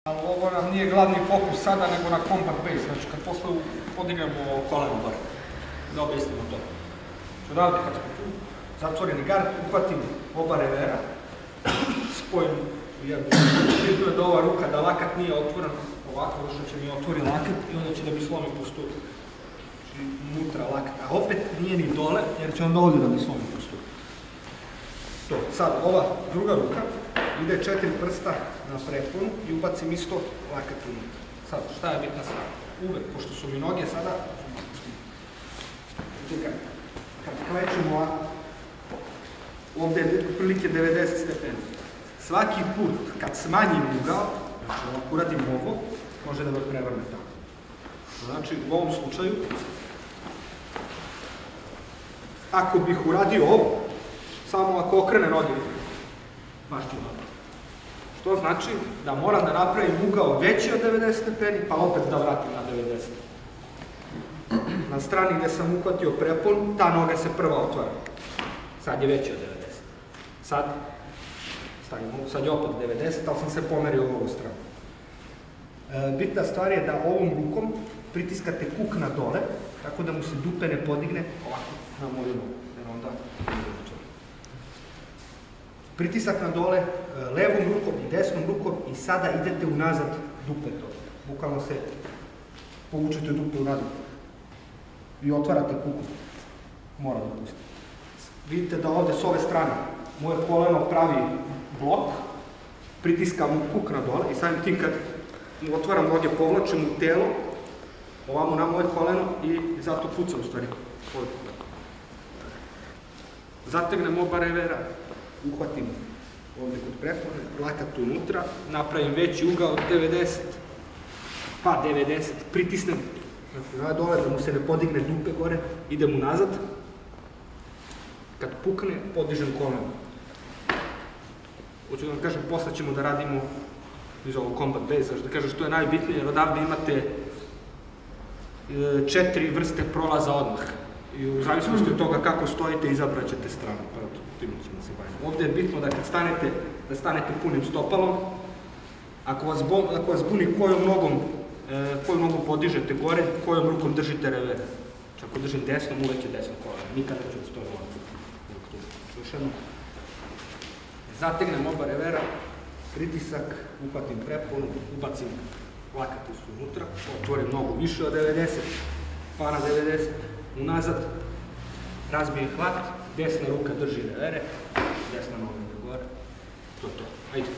Ali ovo nam nije glavni fokus sada, nego na combat base, znači kad posle podignemo koleno bar, da objasnimo to. Znači odavde kad smo tu, zatvoreni gard, uhvatim oba revera, spojim u jednu. Bitno je da ova ruka, da lakat nije otvoren ovako, što će mi otvori lakat i onda će da mi slomi pustu. Znači unutra lakat, a opet nije ni dole, jer će onda ovdje da mi slomi pustu. To, sad ova druga ruka ide 4 prsta na preponu i ubacim isto lakat unutra. Sad, šta je bitna stvar? Uvek, pošto su mi noge sada, kad klečemo ovako, ovdje je otprilike 90 stepeni. Svaki put kad smanjim ugao, znači ovako uradim ovo, može da me prevrne tako. Znači, u ovom slučaju, ako bih uradio ovo, samo ako okrene noge, baš ću ovako. Što znači da moram da napravim ugao veći od 90 stepeni, pa opet da vratim na 90. Na strani gdje sam uhvatio prepon, ta noga se prva otvara. Sad je veći od 90. Sad stavimo, sad je opet 90, ali sam se pomerio u ovu stranu. Bitna stvar je da ovom rukom pritiskate kuk na dole, tako da mu se dupe ne podigne ovako na moju nogu, jer onda pritisak na dole levom rukom i desnom rukom i sada idete unazad dupetom. Bukvalno se povučete dupe unazad. Vi otvarate kuku. Moram da pustiti. Vidite da ovdje s ove strane moje koleno pravi blok, pritiskam kuk na dole i samim tim kad otvaram noge, povlačim u telo, ovamo na moje koleno i zato pucam u stvari. Zategnem oba revera, uhvatim ovdje kod prepone, lakat unutra, napravim veći ugao od 90, pa 90, pritisnem na dole da mu se ne podigne dupe gore, idem unazad, kad pukne, podižem koleno. Hoću da vam kažem, posle ćemo da radimo iz ovog combat base, da kažem što je najbitnije, jer odavde imate 4 vrste prolaza odmah. I u zavisnosti od toga kako stojite, izabrat ćete stranu, pa tim ćemo se baviti. Ovdje je bitno da kad stanete, da stanete punim stopalom. Ako vas buni kojom nogom podižete gore, kojom rukom držite rever. Znači ako držim desnom, uvek je desno koleno. Nikada ću da stojim ovako. Još jedno. Zategnem oba revera, pritisak, uhvatim preponu, ubacim lakat unutra, otvorim nogu više od 90, pa na 90, unazad, razbijem hvat, desna ruka drži revere, desna noga ide gore, to je to, ajde.